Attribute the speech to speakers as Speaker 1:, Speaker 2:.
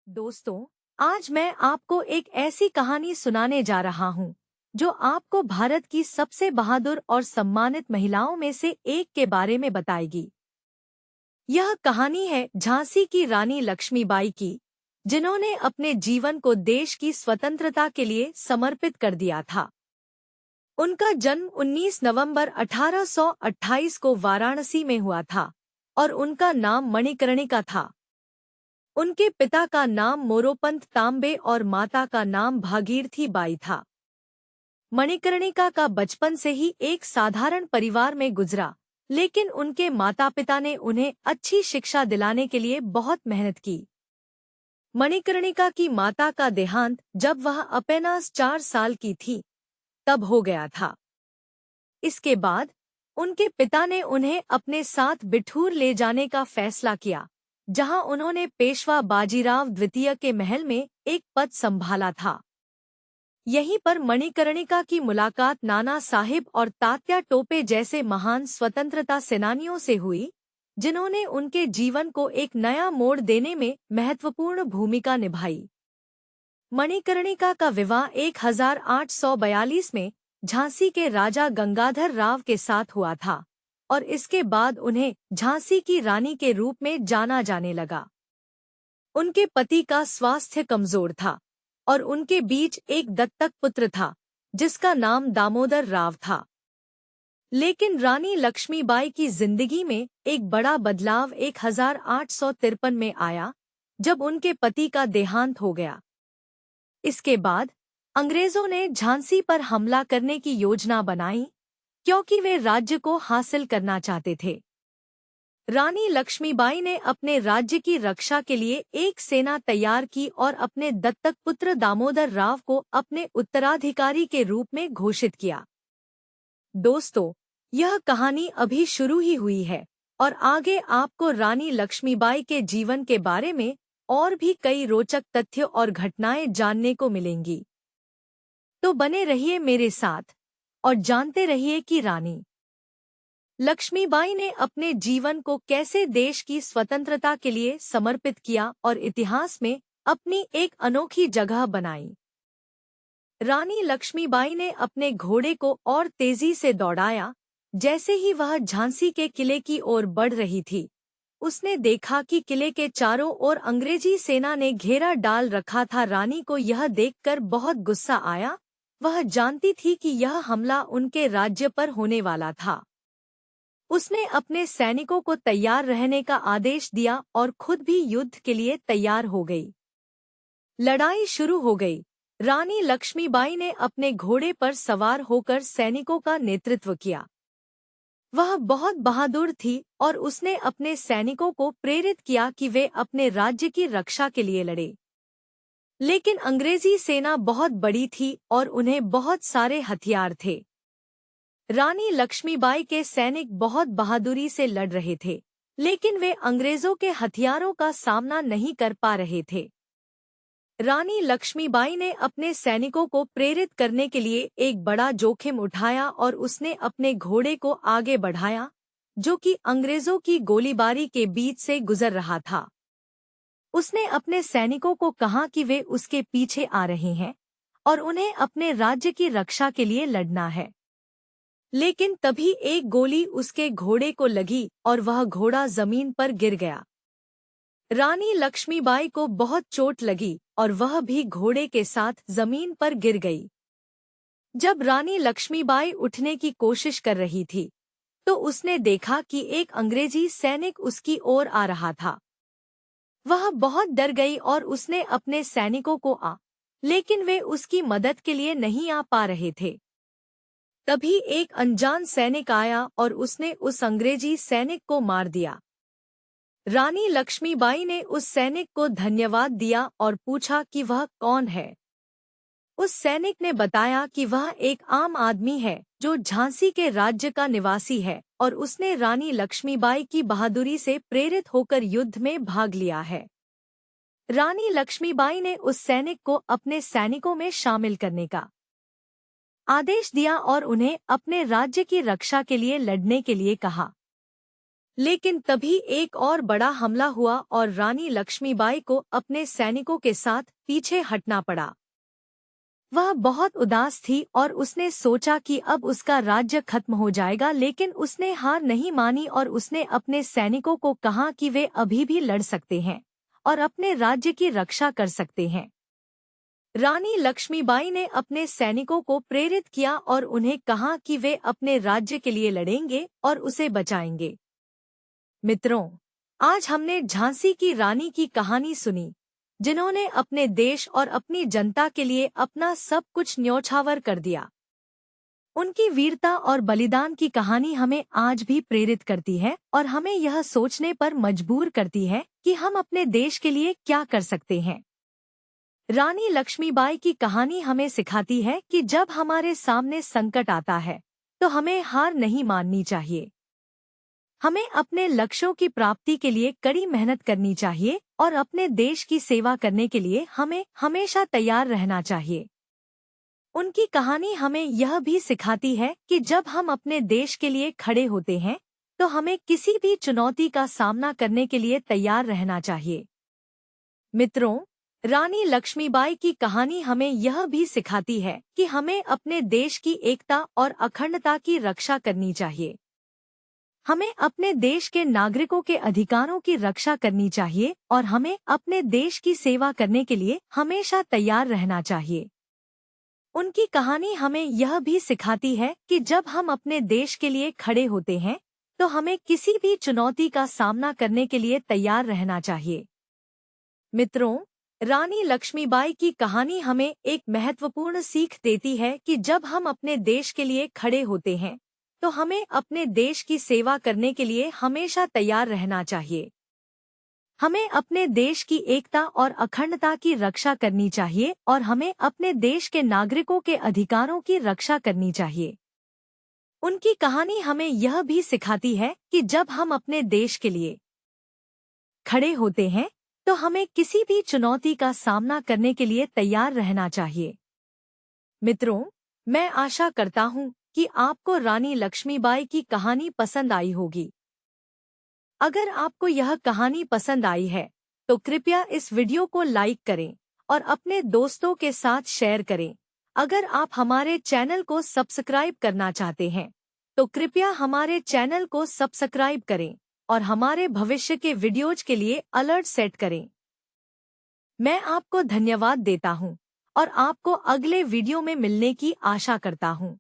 Speaker 1: दोस्तों, आज मैं आपको एक ऐसी कहानी सुनाने जा रहा हूँ जो आपको भारत की सबसे बहादुर और सम्मानित महिलाओं में से एक के बारे में बताएगी। यह कहानी है झांसी की रानी लक्ष्मीबाई की, जिन्होंने अपने जीवन को देश की स्वतंत्रता के लिए समर्पित कर दिया था। उनका जन्म 19 नवंबर 1828 को वाराणसी में हुआ था और उनका नाम मणिकर्णिका था। उनके पिता का नाम मोरोपंत तांबे और माता का नाम भागीरथी बाई था। मणिकर्णिका का बचपन से ही एक साधारण परिवार में गुजरा, लेकिन उनके माता पिता ने उन्हें अच्छी शिक्षा दिलाने के लिए बहुत मेहनत की। मणिकर्णिका की माता का देहांत जब वह अपेनास 4 साल की थी तब हो गया था। इसके बाद उनके पिता ने उन्हें अपने साथ बिठूर ले जाने का फैसला किया, जहां उन्होंने पेशवा बाजीराव द्वितीय के महल में एक पद संभाला था। यहीं पर मणिकर्णिका की मुलाकात नाना साहिब और तात्या टोपे जैसे महान स्वतंत्रता सेनानियों से हुई, जिन्होंने उनके जीवन को एक नया मोड़ देने में महत्वपूर्ण भूमिका निभाई। मणिकर्णिका का विवाह 1842 में झांसी के राजा गंगाधर राव के साथ हुआ था और इसके बाद उन्हें झांसी की रानी के रूप में जाना जाने लगा। उनके पति का स्वास्थ्य कमजोर था और उनके बीच एक दत्तक पुत्र था जिसका नाम दामोदर राव था। लेकिन रानी लक्ष्मीबाई की जिंदगी में एक बड़ा बदलाव 1853 में आया, जब उनके पति का देहांत हो गया। इसके बाद अंग्रेजों ने झांसी पर हमला करने की योजना बनाई, क्योंकि वे राज्य को हासिल करना चाहते थे। रानी लक्ष्मीबाई ने अपने राज्य की रक्षा के लिए एक सेना तैयार की और अपने दत्तक पुत्र दामोदर राव को अपने उत्तराधिकारी के रूप में घोषित किया। दोस्तों, यह कहानी अभी शुरू ही हुई है और आगे आपको रानी लक्ष्मीबाई के जीवन के बारे में और भी कई रोचक तथ्य और घटनाएं जानने को मिलेंगी। तो बने रहिए मेरे साथ और जानते रहिए कि रानी लक्ष्मीबाई ने अपने जीवन को कैसे देश की स्वतंत्रता के लिए समर्पित किया और इतिहास में अपनी एक अनोखी जगह बनाई। रानी लक्ष्मीबाई ने अपने घोड़े को और तेजी से दौड़ाया। जैसे ही वह झांसी के किले की ओर बढ़ रही थी, उसने देखा कि किले के चारों ओर अंग्रेजी सेना ने घेरा डाल रखा था। रानी को यह देखकर बहुत गुस्सा आया। वह जानती थी कि यह हमला उनके राज्य पर होने वाला था। उसने अपने सैनिकों को तैयार रहने का आदेश दिया और खुद भी युद्ध के लिए तैयार हो गई। लड़ाई शुरू हो गई। रानी लक्ष्मीबाई ने अपने घोड़े पर सवार होकर सैनिकों का नेतृत्व किया। वह बहुत बहादुर थी और उसने अपने सैनिकों को प्रेरित किया कि वे अपने राज्य की रक्षा के लिए लड़े। लेकिन अंग्रेजी सेना बहुत बड़ी थी और उन्हें बहुत सारे हथियार थे। रानी लक्ष्मीबाई के सैनिक बहुत बहादुरी से लड़ रहे थे, लेकिन वे अंग्रेजों के हथियारों का सामना नहीं कर पा रहे थे। रानी लक्ष्मीबाई ने अपने सैनिकों को प्रेरित करने के लिए एक बड़ा जोखिम उठाया और उसने अपने घोड़े को आगे बढ़ाया, जो कि अंग्रेजों की गोलीबारी के बीच से गुजर रहा था। उसने अपने सैनिकों को कहा कि वे उसके पीछे आ रहे हैं और उन्हें अपने राज्य की रक्षा के लिए लड़ना है। लेकिन तभी एक गोली उसके घोड़े को लगी और वह घोड़ा जमीन पर गिर गया। रानी लक्ष्मीबाई को बहुत चोट लगी और वह भी घोड़े के साथ जमीन पर गिर गई। जब रानी लक्ष्मीबाई उठने की कोशिश कर रही थी, तो उसने देखा कि एक अंग्रेजी सैनिक उसकी ओर आ रहा था। वह बहुत डर गई और उसने अपने सैनिकों को लेकिन वे उसकी मदद के लिए नहीं आ पा रहे थे। तभी एक अनजान सैनिक आया और उसने उस अंग्रेजी सैनिक को मार दिया। रानी लक्ष्मीबाई ने उस सैनिक को धन्यवाद दिया और पूछा कि वह कौन है। उस सैनिक ने बताया कि वह एक आम आदमी है जो झांसी के राज्य का निवासी है और उसने रानी लक्ष्मीबाई की बहादुरी से प्रेरित होकर युद्ध में भाग लिया है। रानी लक्ष्मीबाई ने उस सैनिक को अपने सैनिकों में शामिल करने का आदेश दिया और उन्हें अपने राज्य की रक्षा के लिए लड़ने के लिए कहा। लेकिन तभी एक और बड़ा हमला हुआ और रानी लक्ष्मीबाई को अपने सैनिकों के साथ पीछे हटना पड़ा। वह बहुत उदास थी और उसने सोचा कि अब उसका राज्य खत्म हो जाएगा, लेकिन उसने हार नहीं मानी और उसने अपने सैनिकों को कहा कि वे अभी भी लड़ सकते हैं और अपने राज्य की रक्षा कर सकते हैं। रानी लक्ष्मीबाई ने अपने सैनिकों को प्रेरित किया और उन्हें कहा कि वे अपने राज्य के लिए लड़ेंगे और उसे बचाएंगे। मित्रों, आज हमने झांसी की रानी की कहानी सुनी, जिन्होंने अपने देश और अपनी जनता के लिए अपना सब कुछ न्यौछावर कर दिया। उनकी वीरता और बलिदान की कहानी हमें आज भी प्रेरित करती है और हमें यह सोचने पर मजबूर करती है कि हम अपने देश के लिए क्या कर सकते हैं। रानी लक्ष्मीबाई की कहानी हमें सिखाती है कि जब हमारे सामने संकट आता है तो हमें हार नहीं माननी चाहिए। हमें अपने लक्ष्यों की प्राप्ति के लिए कड़ी मेहनत करनी चाहिए और अपने देश की सेवा करने के लिए हमें हमेशा तैयार रहना चाहिए। उनकी कहानी हमें यह भी सिखाती है कि जब हम अपने देश के लिए खड़े होते हैं तो हमें किसी भी चुनौती का सामना करने के लिए तैयार रहना चाहिए। मित्रों, रानी लक्ष्मीबाई की कहानी हमें यह भी सिखाती है कि हमें अपने देश की एकता और अखंडता की रक्षा करनी चाहिए। हमें अपने देश के नागरिकों के अधिकारों की रक्षा करनी चाहिए और हमें अपने देश की सेवा करने के लिए हमेशा तैयार रहना चाहिए। उनकी कहानी हमें यह भी सिखाती है कि जब हम अपने देश के लिए खड़े होते हैं तो हमें किसी भी चुनौती का सामना करने के लिए तैयार रहना चाहिए। मित्रों, रानी लक्ष्मीबाई की कहानी हमें एक महत्वपूर्ण सीख देती है कि जब हम अपने देश के लिए खड़े होते हैं तो हमें अपने देश की सेवा करने के लिए हमेशा तैयार रहना चाहिए। हमें अपने देश की एकता और अखंडता की रक्षा करनी चाहिए और हमें अपने देश के नागरिकों के अधिकारों की रक्षा करनी चाहिए। उनकी कहानी हमें यह भी सिखाती है कि जब हम अपने देश के लिए खड़े होते हैं तो हमें किसी भी चुनौती का सामना करने के लिए तैयार रहना चाहिए। मित्रों, मैं आशा करता हूँ कि आपको रानी लक्ष्मीबाई की कहानी पसंद आई होगी। अगर आपको यह कहानी पसंद आई है तो कृपया इस वीडियो को लाइक करें और अपने दोस्तों के साथ शेयर करें। अगर आप हमारे चैनल को सब्सक्राइब करना चाहते हैं तो कृपया हमारे चैनल को सब्सक्राइब करें और हमारे भविष्य के वीडियोज के लिए अलर्ट सेट करें। मैं आपको धन्यवाद देता हूं और आपको अगले वीडियो में मिलने की आशा करता हूं।